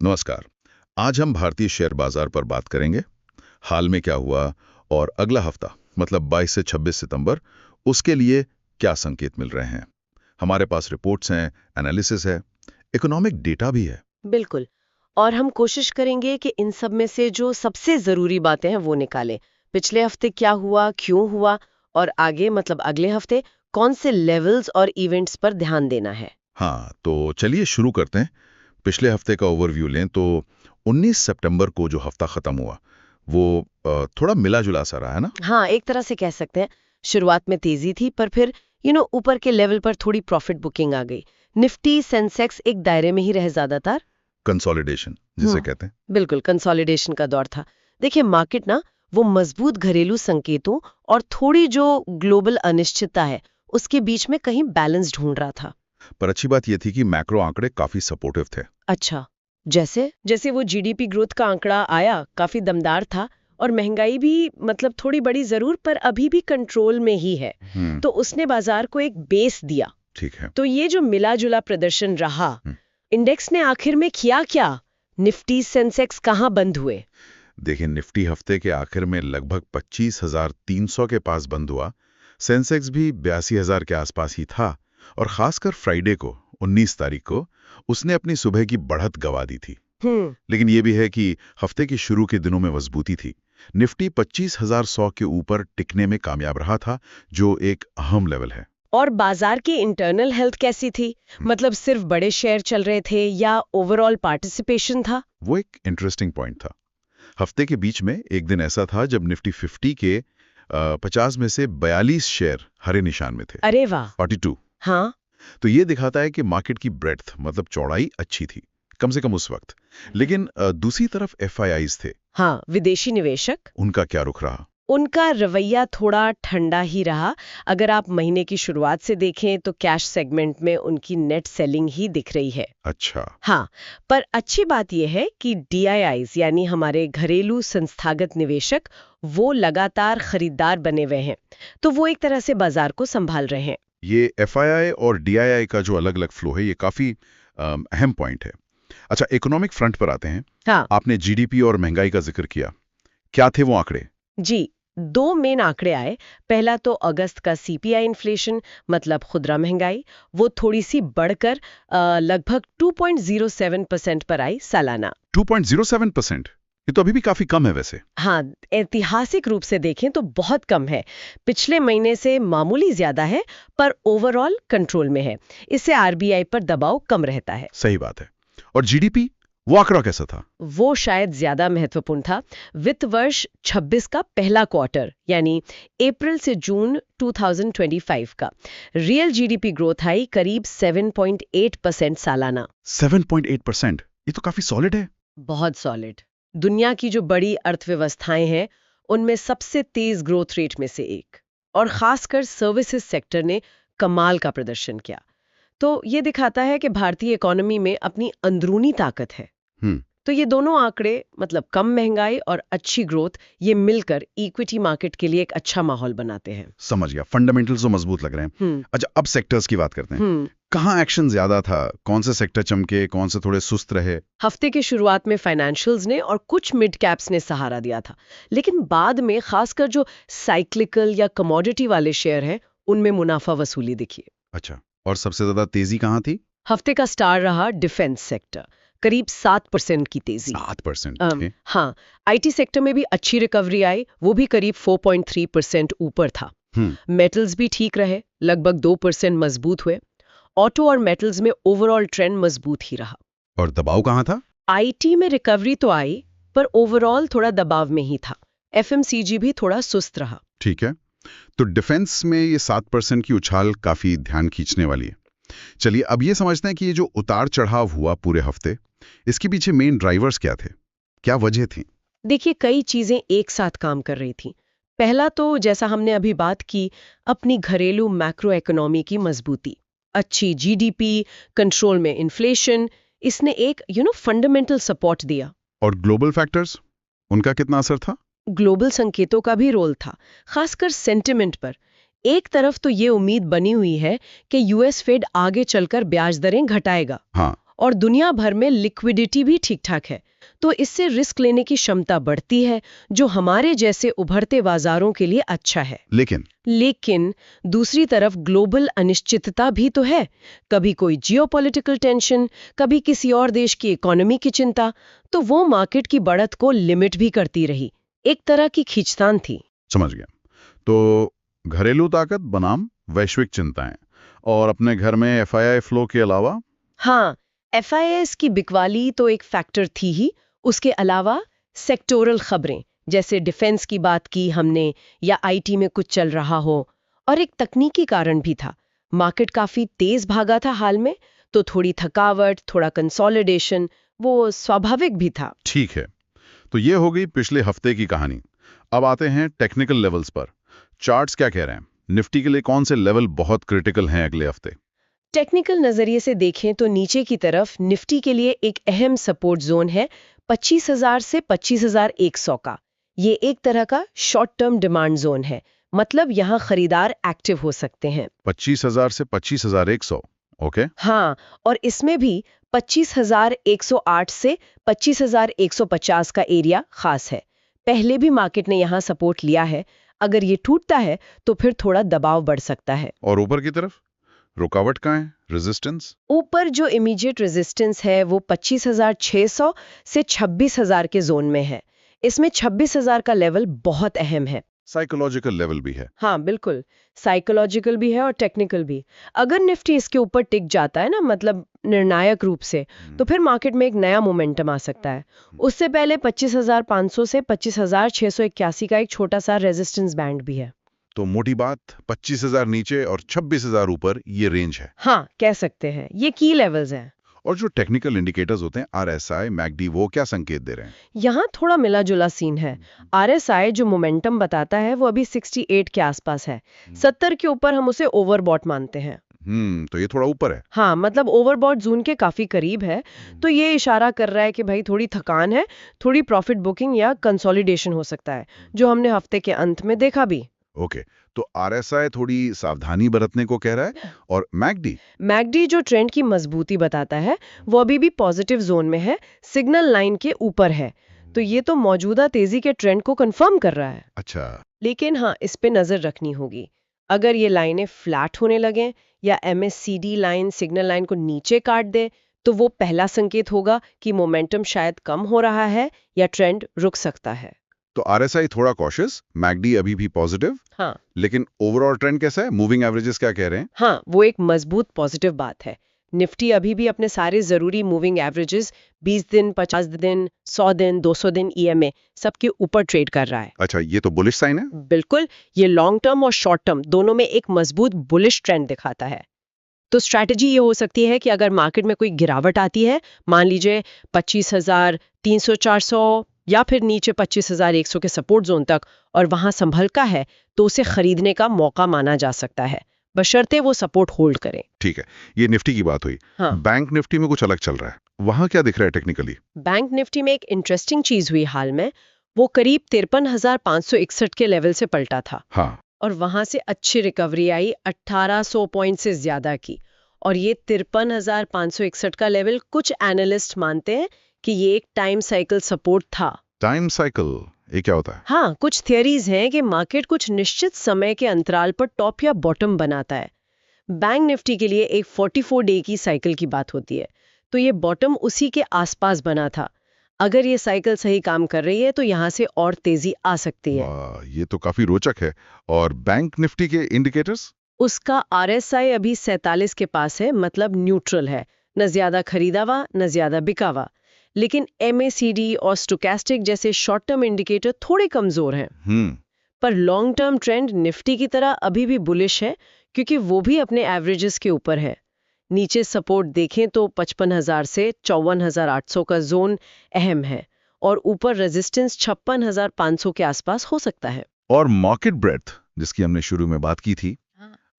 नमस्कार। आज हम भारतीय शेयर बाजार पर बात करेंगे। हाल में क्या हुआ और अगला हफ्ता मतलब 22 से 26 सितंबर उसके लिए क्या संकेत मिल रहे हैं। हमारे पास रिपोर्ट्स हैं, एनालिसिस है, इकोनॉमिक डेटा भी है। बिल्कुल। और हम कोशिश करेंगे कि इन सब में से जो सबसे जरूरी बातें हैं वो निकालें। पिछले हफ्ते क्या हुआ, क्यों हुआ और आगे मतलब अगले हफ्ते कौन से लेवल्स और इवेंट्स पर ध्यान देना है। हाँ, तो चलिए शुरू करते हैं। पिछले हफ्ते का ओवरव्यू लें तो 19 सितंबर को जो हफ्ता खत्म हुआ वो थोड़ा मिला जुला सा रहा है ना। हाँ, एक तरह से कह सकते हैं शुरुआत में तेजी थी पर फिर ऊपर के लेवल पर थोड़ी प्रॉफिट बुकिंग आ गई। निफ्टी सेंसेक्स एक दायरे में ही रहे ज्यादातर। कंसोलिडेशन जिसे कहते हैं। बिल्कुल, कंसोलिडेशन का दौर था। देखिए मार्केट ना वो मजबूत घरेलू संकेतों और थोड़ी जो ग्लोबल अनिश्चितता है उसके बीच में कहीं बैलेंस ढूंढ रहा था। पर अच्छी बात यह थी कि मैक्रो आंकड़े काफी सपोर्टिव थे। अच्छा, जैसे जैसे वो जीडीपी ग्रोथ का आंकड़ा आया काफी दमदार था और महंगाई भी मतलब थोड़ी बड़ी जरूर पर अभी भी कंट्रोल में ही है। तो उसने बाजार को एक बेस दिया। ठीक है। तो ये जो मिला जुला प्रदर्शन रहा, इंडेक्स ने आखिर में किया क्या? निफ्टी सेंसेक्स कहाँ बंद हुए? देखिए, निफ्टी हफ्ते के आखिर में लगभग 25,300 के पास बंद हुआ। सेंसेक्स भी 82,000 के आसपास ही था और खासकर फ्राइडे को 19 तारीख को उसने अपनी सुबह की बढ़त गंवा दी थी। लेकिन यह भी है कि हफ्ते के शुरू के दिनों में मजबूती थी। निफ्टी 25,100 के ऊपर टिकने में कामयाब रहा था, जो एक अहम लेवल है। और बाजार की इंटरनल हेल्थ कैसी थी? मतलब सिर्फ बड़े शेयर चल रहे थे या ओवरऑल पार्टिसिपेशन था? वो एक इंटरेस्टिंग पॉइंट था। हफ्ते के बीच में एक दिन ऐसा था जब निफ्टी 50 के 50 में से 42 शेयर हरे निशान में थे। अरे वाह। 42। हाँ, तो ये दिखाता है कि मार्केट की ब्रेड्थ मतलब चौड़ाई अच्छी थी, कम से कम उस वक्त। लेकिन दूसरी तरफ एफआईआईज थे। हाँ, विदेशी निवेशक, उनका क्या रुख रहा? उनका रवैया थोड़ा ठंडा ही रहा। अगर आप महीने की शुरुआत से देखें तो कैश सेगमेंट में उनकी नेट सेलिंग ही दिख रही है। अच्छा। हाँ, पर अच्छी बात यह है कि डीआईआईज यानी हमारे घरेलू संस्थागत निवेशक वो लगातार खरीदार बने हुए हैं, तो वो एक तरह से बाजार को संभाल रहे हैं। ये एफआईआई और डीआईआई का जो अलग अलग फ्लो है, ये काफी अहम पॉइंट है। अच्छा, इकोनॉमिक फ्रंट पर आते हैं। हाँ आपने जीडीपी और महंगाई का जिक्र किया। क्या थे वो आंकड़े? जी, दो मेन आंकड़े आए। पहला तो अगस्त का सीपीआई इन्फ्लेशन मतलब खुदरा महंगाई, वो थोड़ी सी बढ़कर लगभग 2.07% पर आई सालाना। 2.07%? ये तो अभी भी काफी कम है वैसे। हाँ, ऐतिहासिक रूप से देखें तो बहुत कम है। पिछले महीने से मामूली ज्यादा है पर ओवरऑल कंट्रोल में है। इससे आरबीआई पर दबाव कम रहता है। सही बात है। और जीडीपी, वो आंकड़ा कैसा था? वो शायद ज्यादा महत्वपूर्ण था। वित्त वर्ष 26 का पहला क्वार्टर यानी अप्रैल से जून 2025 का रियल जीडीपी ग्रोथ आई करीब 7.8% सालाना। 7.8%? ये तो काफी सॉलिड है। बहुत सॉलिड। दुनिया की जो बड़ी अर्थव्यवस्थाएं हैं उनमें सबसे तेज ग्रोथ रेट में से एक। और खासकर सर्विसेज सेक्टर ने कमाल का प्रदर्शन किया। तो ये दिखाता है कि भारतीय इकोनॉमी में अपनी अंदरूनी ताकत है। तो ये दोनों आंकड़े मतलब कम महंगाई और अच्छी ग्रोथ, ये मिलकर इक्विटी मार्केट के लिए एक अच्छा माहौल बनाते हैं। समझ गया, फंडामेंटल्स तो मजबूत लग रहे हैं। अच्छा, अब सेक्टर्स की बात करते हैं। कहाँ एक्शन ज्यादा था? कौन से सेक्टर चमके, कौन से थोड़े सुस्त रहे? हफ्ते के शुरुआत में फाइनेंशियल्स ने और कुछ मिड कैप्स ने सहारा दिया था, लेकिन बाद में खासकर जो साइक्लिकल या कमोडिटी वाले शेयर हैं उनमें मुनाफा वसूली दिखी। अच्छा, और सबसे ज्यादा तेजी कहाँ थी? हफ्ते का स्टार रहा डिफेंस सेक्टर, करीब 7% की तेजी। 7%? हाँ, आईटी सेक्टर में भी अच्छी रिकवरी आई, वो भी करीब 4.3% ऊपर था। मेटल्स भी ठीक रहे, लगभग 2% मजबूत हुए। ऑटो और मेटल्स में ओवरऑल ट्रेंड मजबूत ही रहा। और दबाव कहाँ था? आईटी में रिकवरी तो आई पर ओवरऑल थोड़ा दबाव में ही था। एफएमसीजी भी थोड़ा सुस्त रहा। ठीक है, तो डिफेंस में ये 7% की उछाल काफी ध्यान खींचने वाली है। चलिए अब ये समझते हैं कि ये जो उतार चढ़ाव हुआ पूरे हफ्ते, इसके पीछे मेन ड्राइवर्स क्या थे, क्या वजह थी? देखिए, कई चीजें एक साथ काम कर रही थी। पहला तो जैसा हमने अभी बात की, अपनी घरेलू मैक्रो इकोनॉमी की मजबूती, अच्छी जीडीपी, कंट्रोल में इन्फ्लेशन, इसने एक फंडामेंटल सपोर्ट दिया। और ग्लोबल फैक्टर्स, उनका कितना असर था? ग्लोबल संकेतों का भी रोल था, खासकर सेंटिमेंट पर। एक तरफ तो ये उम्मीद बनी हुई है कि यूएस फेड आगे चलकर ब्याज दरें घटाएगा हाँ, और दुनिया भर में लिक्विडिटी भी ठीक-ठाक है, तो इससे रिस्क लेने की क्षमता बढ़ती है, जो हमारे जैसे उभरते बाजारों के लिए अच्छा है। लेकिन दूसरी तरफ ग्लोबल अनिश्चितता भी तो है। कभी कोई जियोपॉलिटिकल टेंशन, कभी किसी और देश की इकोनॉमी की चिंता, तो वो मार्केट की बढ़त को लिमिट भी करती रही। एक तरह की खींचतान थी। समझ गया। तो घरेलू ताकत बनाम वैश्विक चिंताएं और अपने घर में एफआईआई फ्लो के अलावा? हाँ, एफआईएस की बिकवाली तो एक फैक्टर थी ही। उसके अलावा सेक्टोरल खबरें, जैसे डिफेंस की बात की हमने, या आईटी में कुछ चल रहा हो, और एक तकनीकी कारण भी था। मार्केट काफी तेज भागा था हाल में, तो थोड़ी थकावट, थोड़ा कंसोलिडेशन, वो स्वाभाविक भी था। ठीक है, तो ये हो गई पिछले हफ्ते की कहानी। अब आते हैं टेक्निकल लेवल्स पर। चार्ट्स क्या कह रहे हैं? निफ्टी के लिए कौन से लेवल बहुत क्रिटिकल हैं अगले हफ्ते? टेक्निकल नजरिए से देखें तो नीचे की तरफ निफ्टी के लिए एक अहम सपोर्ट जोन है 25,000 से 25,100 का। ये एक तरह का शॉर्ट टर्म डिमांड जोन है, मतलब यहाँ खरीदार एक्टिव हो सकते हैं। 25,000 से 25,100। ओके। हाँ, और इसमें भी 25,108 से 25,150 का एरिया खास है। पहले भी मार्केट ने यहाँ सपोर्ट लिया है। अगर ये टूटता है तो फिर थोड़ा दबाव बढ़ सकता है। और ऊपर की तरफ रुकावट कहाँ है? रेजिस्टेंस? ऊपर जो इमीडिएट रेजिस्टेंस है वो 25,600 से 26,000 के जोन में है। इसमें 26,000 का लेवल बहुत अहम है। साइकोलॉजिकल लेवल भी है। हाँ बिल्कुल, साइकोलॉजिकल भी है और टेक्निकल भी। अगर निफ्टी इसके ऊपर टिक जाता है ना, मतलब निर्णायक रूप से, तो फिर मार्केट में एक नया मोमेंटम आ सकता है। उससे पहले 25,500 से 25,681 का एक छोटा सा रेजिस्टेंस बैंड भी है। तो मोटी बात, 25,000 नीचे और 26,000 ऊपर, ये रेंज है। हाँ, कह सकते हैं ये की लेवल्स हैं। और जो टेक्निकल इंडिकेटर्स होते हैं, आरएसआई, मैकडी, वो क्या संकेत दे रहे हैं? यहाँ थोड़ा मिला जुला सीन है। आरएसआई जो मोमेंटम बताता है वो अभी 68 के आसपास है। 70 के ऊपर हम उसे ओवरबॉट मानते हैं। तो ये थोड़ा ऊपर है। हाँ, मतलब ओवरबॉट जोन के काफी करीब है। तो ये इशारा कर रहा है कि भाई थोड़ी थकान है, थोड़ी प्रॉफिट बुकिंग या कंसोलिडेशन हो सकता है, जो हमने हफ्ते के अंत में देखा भी। ओके, तो आरएसआई थोड़ी सावधानी बरतने को कह रहा है। और मैकडी जो ट्रेंड की मजबूती बताता है, वो अभी भी पॉजिटिव जोन में है, सिग्नल लाइन के ऊपर है। तो ये तो मौजूदा तेजी के ट्रेंड को कंफर्म कर रहा है। अच्छा। लेकिन हाँ, इस पे नजर रखनी होगी। अगर ये लाइनें फ्लैट होने लगे या एमएससीडी लाइन सिग्नल लाइन को नीचे काट दे, तो वो पहला संकेत होगा कि मोमेंटम शायद कम हो रहा है या ट्रेंड रुक सकता है। तो आरएसआई थोड़ा कॉशियस, मैकडी अभी भी पॉजिटिव। हाँ, लेकिन ओवरऑल ट्रेंड कैसा है? मूविंग एवरेजेस क्या कह रहे हैं? हाँ, वो एक मजबूत पॉजिटिव बात है। निफ्टी अभी भी अपने सारे जरूरी मूविंग एवरेजेस 20 दिन, 50 दिन, 100 दिन, 200 दिन ईएमए सबके ऊपर ट्रेड कर रहा है। अच्छा, ये तो बुलिश साइन है। बिल्कुल, ये लॉन्ग टर्म और शॉर्ट टर्म दोनों में एक मजबूत बुलिश ट्रेंड दिखाता है। तो स्ट्रैटेजी ये हो सकती है कि अगर मार्केट में कोई गिरावट आती है, मान लीजिए 25,300-400 या फिर नीचे 25,100 के सपोर्ट जोन तक, और वहां संभल का है, तो उसे खरीदने का मौका माना जा सकता है, बशर्ते वो सपोर्ट होल्ड करें। ठीक है, ये निफ्टी की बात हुई। हाँ। बैंक निफ्टी में कुछ अलग चल रहा है, वहां क्या दिख रहा है टेक्निकली? बैंक निफ्टी में एक इंटरेस्टिंग चीज हुई हाल में। वो करीब 53,561 के लेवल से पलटा था। हाँ। और वहां से अच्छी रिकवरी आई, 1800 पॉइंट से ज्यादा की। और ये 53,561 का लेवल कुछ एनालिस्ट मानते हैं कि ये एक टाइम साइकिल सपोर्ट था। टाइम साइकिल, ये क्या होता है? हाँ, कुछ थियरीज हैं कि मार्केट कुछ निश्चित समय के अंतराल पर टॉप या बॉटम बनाता है। बैंक निफ्टी के लिए एक 44 डे की साइकिल की बात होती है, तो ये बॉटम उसी के आसपास बना था। अगर ये साइकिल सही काम कर रही है तो यहाँ से और तेजी आ सकती है। ये तो काफी रोचक है। और बैंक निफ्टी के इंडिकेटर्स? उसका आरएसआई अभी 47 के पास है, मतलब न्यूट्रल है, न ज्यादा खरीदावा न ज्यादा बिकावा। लेकिन एमएसीडी और स्टोकेस्टिक जैसे शॉर्ट टर्म इंडिकेटर थोड़े कमजोर हैं। पर लॉन्ग टर्म ट्रेंड निफ्टी की तरह अभी भी बुलिश है, क्योंकि वो भी अपने एवरेजेस के ऊपर है। नीचे सपोर्ट देखें तो 55,000 से 54,800 का जोन अहम है, और ऊपर रेजिस्टेंस 56,500 के आसपास हो सकता है। और मार्केट ब्रेड्थ, जिसकी हमने शुरू में बात की थी,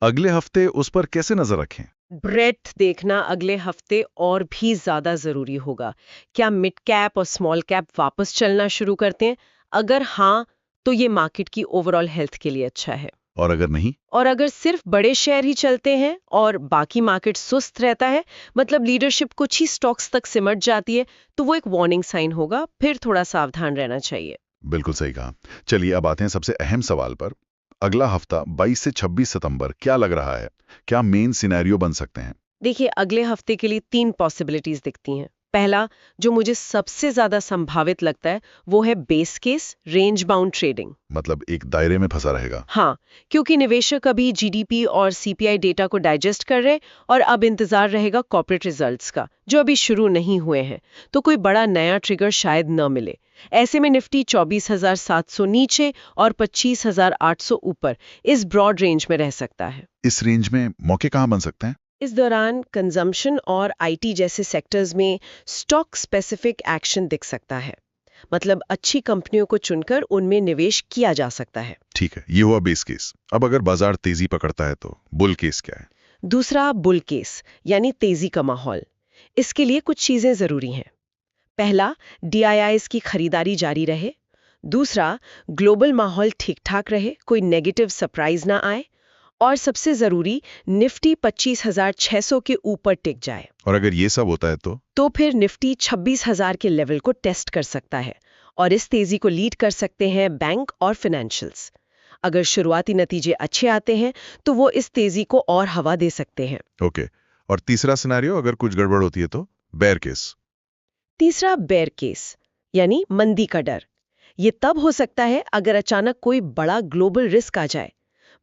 अगले हफ्ते उस पर कैसे नजर रखें? ब्रेड्थ देखना अगले हफ्ते और भी ज्यादा जरूरी होगा। क्या मिड कैप और स्मॉल कैप वापस चलना शुरू करते हैं? अगर हाँ, तो ये मार्केट की ओवरऑल हेल्थ के लिए अच्छा है। और अगर नहीं? और अगर सिर्फ बड़े शेयर ही चलते हैं और बाकी मार्केट सुस्त रहता है, मतलब लीडरशिप कुछ ही स्टॉक्स तक सिमट जाती है, तो वो एक वार्निंग साइन होगा, फिर थोड़ा सावधान रहना चाहिए। बिल्कुल सही कहा। चलिए अब आते हैं सबसे अहम सवाल पर। अगला हफ्ता 22 से 26 सितंबर क्या लग रहा है? क्या मेन सिनेरियो बन सकते हैं? देखिए, अगले हफ्ते के लिए 3 पॉसिबिलिटीज दिखती हैं। पहला, जो मुझे सबसे ज्यादा संभावित लगता है, वो है base case range bound trading. मतलब एक दायरे में फंसा रहेगा। हाँ, क्योंकि निवेशक अभी जीडीपी और सीपीआई डेटा को डाइजेस्ट कर रहे और अब इंतजार रहेगा कॉर्पोरेट रिजल्ट्स का, जो अभी शुरू नहीं हुए हैं, तो कोई बड़ा नया ट्रिगर शायद न मिले। ऐसे में निफ्टी 24,700 नीचे और 25,800 ऊपर इस ब्रॉड रेंज में रह सकता है। इस रेंज में मौके कहाँ बन सकते हैं? इस दौरान कंजम्पशन और आईटी जैसे सेक्टर्स में स्टॉक स्पेसिफिक एक्शन दिख सकता है, मतलब अच्छी कंपनियों को चुनकर उनमें निवेश किया जा सकता है। ठीक है, ये हुआ बेस केस। अब अगर बाजार तेजी पकड़ता है तो बुल केस क्या है? दूसरा, बुल केस यानी तेजी का माहौल। इसके लिए कुछ चीजें जरूरी हैं। पहला, डीआईआईज की खरीदारी जारी रहे। दूसरा, ग्लोबल माहौल ठीक ठाक रहे, कोई नेगेटिव सरप्राइज ना आए। और सबसे जरूरी, निफ्टी 25,600 के ऊपर टिक जाए। और अगर ये सब होता है तो फिर निफ्टी 26,000 के लेवल को टेस्ट कर सकता है और इस तेजी को लीड कर सकते हैं बैंक और फाइनेंशियल्स। अगर शुरुआती नतीजे अच्छे आते हैं तो वो इस तेजी को और हवा दे सकते हैं। ओके। और तीसरा सिनेरियो, अगर कुछ गड़बड़ होती है तो बेयर केस। तीसरा, बेयर केस यानी मंदी का डर। ये तब हो सकता है अगर अचानक कोई बड़ा ग्लोबल रिस्क आ जाए।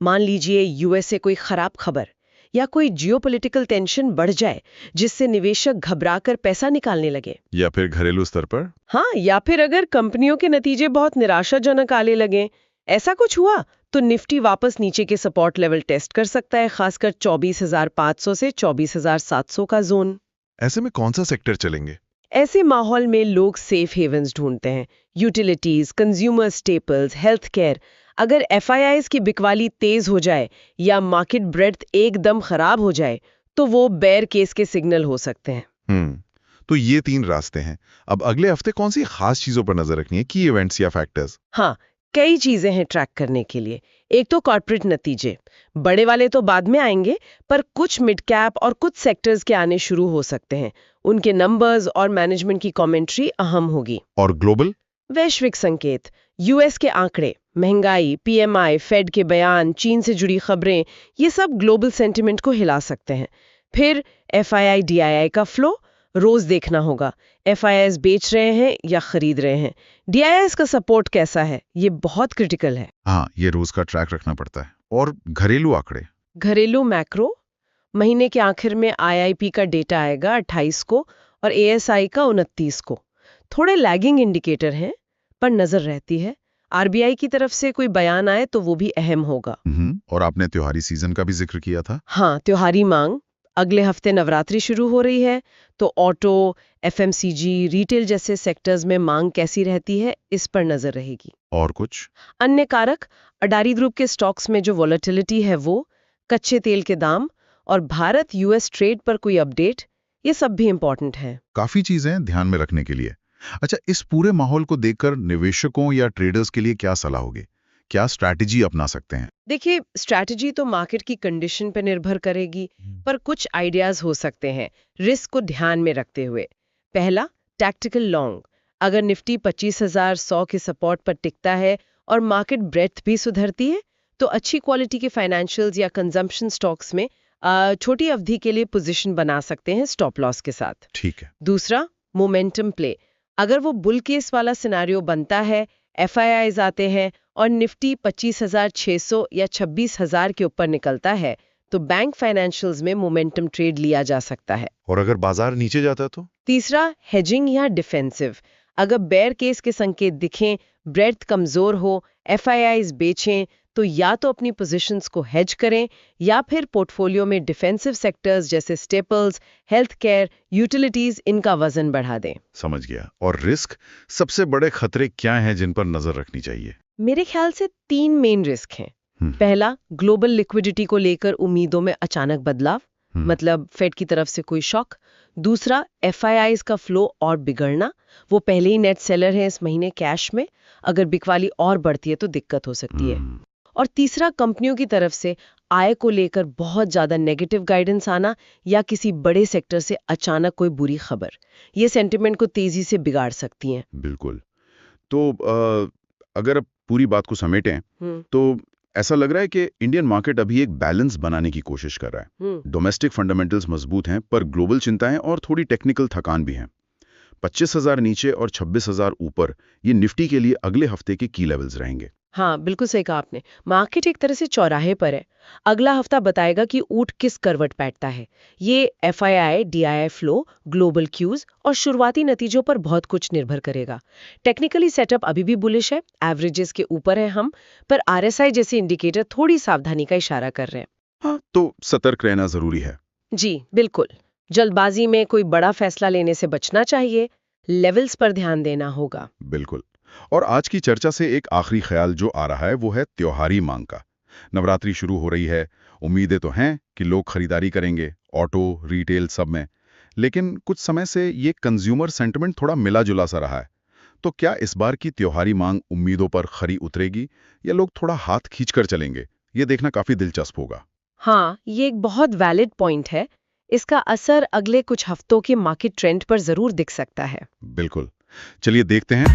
मान लीजिए यूएस से कोई खराब खबर या कोई जियोपॉलिटिकल टेंशन बढ़ जाए, जिससे निवेशक घबराकर पैसा निकालने लगे। या फिर घरेलू स्तर पर? हाँ, या फिर अगर कंपनियों के नतीजे बहुत निराशाजनक आने लगे। ऐसा कुछ हुआ तो निफ्टी वापस नीचे के सपोर्ट लेवल टेस्ट कर सकता है, खासकर 24,500 से 24,700 का जोन। ऐसे में कौन सा सेक्टर चलेंगे? ऐसे माहौल में लोग सेफ हेवन्स ढूंढते हैं। Utilities, consumer staples, health care. अगर एफआईआईज की बिकवाली तेज हो जाए या मार्केट ब्रेड्थ एकदम खराब हो जाए, तो वो बेयर केस के सिग्नल हो सकते हैं। तो ये 3 रास्ते हैं। अब अगले हफ्ते कौन सी खास चीजों पर नजर रखनी है, की इवेंट्स या फैक्टर्स? हाँ, कई चीजें हैं ट्रैक करने के लिए। एक तो कॉर्पोरेट नतीजे, बड़े वाले तो बाद में आएंगे, पर कुछ मिड कैप और कुछ सेक्टर्स के आने शुरू हो सकते हैं। उनके नंबर्स और मैनेजमेंट की कमेंट्री अहम होगी। और ग्लोबल? वैश्विक संकेत, यूएस के आंकड़े, महंगाई, पीएमआई, फेड के बयान, चीन से जुड़ी खबरें, ये सब ग्लोबल सेंटिमेंट को हिला सकते हैं। फिर एफआईआई डीआईआई का फ्लो रोज देखना होगा। एफआईआईज बेच रहे हैं या खरीद रहे हैं, डीआईआईज का सपोर्ट कैसा है, ये बहुत क्रिटिकल है। हाँ, ये रोज का ट्रैक रखना पड़ता है। और घरेलू आंकड़े? घरेलू मैक्रो, महीने के आखिर में आईआईपी का डेटा आएगा 28 को और एएसआई का 29 को। थोड़े लैगिंग इंडिकेटर हैं, पर नजर रहती है। आरबीआई की तरफ से कोई बयान आए तो वो भी अहम होगा। और आपने त्योहारी सीजन का भी जिक्र किया था। हाँ, त्योहारी मांग। अगले हफ्ते नवरात्रि शुरू हो रही है, तो ऑटो, एफएमसीजी, रिटेल जैसे सेक्टर्स में मांग कैसी रहती है, इस पर नजर रहेगी। और कुछ अन्य कारक, अडारी ग्रुप के स्टॉक्स में जो वॉलेटिलिटी है वो, कच्चे तेल के दाम और भारत यूएस ट्रेड पर कोई अपडेट, ये सब भी इंपॉर्टेंट है। काफी चीजें ध्यान में रखने के लिए। अच्छा, इस पूरे माहौल को देखकर निवेशकों या ट्रेडर्स के लिए क्या सलाह होगी? क्या स्ट्रैटेजी अपना सकते हैं? देखिए, स्ट्रैटेजी तो मार्केट की कंडीशन पर निर्भर करेगी, पर कुछ आइडियाज हो सकते हैं रिस्क को ध्यान में रखते हुए। पहला, टैक्टिकल लॉन्ग। अगर निफ्टी 25,100 के सपोर्ट पर टिकता है और मार्केट ब्रेड्थ भी सुधरती है, तो अच्छी क्वालिटी के फाइनेंशियल्स या कंजम्पशन स्टॉक्स में छोटी अवधि के लिए पोजीशन बना सकते हैं स्टॉप लॉस के साथ। ठीक है। दूसरा, मोमेंटम प्ले। अगर वो बुल केस वाला सिनेरियो बनता है, एफआईआईज आते हैं और निफ्टी 25,600 या 26,000 के ऊपर निकलता है, तो बैंक फाइनेंशियल्स में मोमेंटम ट्रेड लिया जा सकता है। और अगर बाजार नीचे जाता है तो? तीसरा, हेजिंग या डिफेंसिव। अगर बेयर केस के संकेत दिखें, ब्रेड्थ कमजोर हो, एफआईआईज बेचें, तो या तो अपनी पोजीशंस को हेज करें या फिर पोर्टफोलियो में डिफेंसिव सेक्टर्स जैसे स्टेपल्स, हेल्थ केयर, यूटिलिटीज, इनका वजन बढ़ा दें। समझ गया। और रिस्क, सबसे बड़े खतरे क्या हैं जिन पर नजर रखनी चाहिए? मेरे ख्याल से 3 मेन रिस्क हैं। पहला, ग्लोबल लिक्विडिटी को लेकर उम्मीदों में अचानक बदलाव, मतलब फेड की तरफ से कोई शॉक। दूसरा, एफआईआईज का फ्लो और बिगड़ना, वो पहले ही नेट सेलर हैं इस महीने कैश में, अगर बिकवाली और बढ़ती है तो दिक्कत हो सकती है। और तीसरा कंपनियों की तरफ से आय को लेकर बहुत ज्यादा नेगेटिव गाइडेंस आना या किसी बड़े सेक्टर से अचानक कोई बुरी खबर, ये सेंटिमेंट को तेजी से बिगाड़ सकती हैं। बिल्कुल। तो अगर अब पूरी बात को समेटें तो ऐसा लग रहा है कि इंडियन मार्केट अभी एक बैलेंस बनाने की कोशिश कर रहा है। डोमेस्टिक फंडामेंटल्स मजबूत हैं, पर ग्लोबल चिंताएं और थोड़ी टेक्निकल थकान भी हैं। 25,000 नीचे और 26,000 ऊपर, ये निफ्टी के लिए अगले हफ्ते के की लेवल्स रहेंगे। हाँ, बिल्कुल सही कहा आपने। मार्केट एक तरह से चौराहे पर है। अगला हफ्ता बताएगा कि ऊँट किस करवट बैठता है। ये FII, DII flow, global cues और शुरुआती नतीजों पर बहुत कुछ निर्भर करेगा। टेक्निकली सेटअप अभी भी बुलिश है, एवरेजेस के ऊपर है हम, पर आरएसआई जैसे इंडिकेटर थोड़ी सावधानी का इशारा कर रहे हैं। हाँ, तो सतर्क रहना जरूरी है। जी, बिल्कुल। जल्दबाजी में कोई बड़ा फैसला लेने से बचना चाहिए, लेवल्स पर ध्यान देना होगा। बिल्कुल। और आज की चर्चा से एक आखिरी ख्याल जो आ रहा है वो है त्योहारी मांग का। नवरात्रि शुरू हो रही है, उम्मीदें तो हैं कि लोग खरीदारी करेंगे, ऑटो, रिटेल सब में। लेकिन कुछ समय से ये कंज्यूमर सेंटिमेंट थोड़ा मिला-जुला सा रहा है। तो क्या इस बार की त्योहारी मांग उम्मीदों पर खरी उतरेगी या लोग थोड़ा हाथ खींचकर चलेंगे? ये देखना काफी दिलचस्प होगा। हाँ, ये एक बहुत वैलिड पॉइंट है। इसका असर अगले कुछ हफ्तों के मार्केट ट्रेंड पर जरूर दिख सकता है। बिल्कुल। चलिए देखते हैं।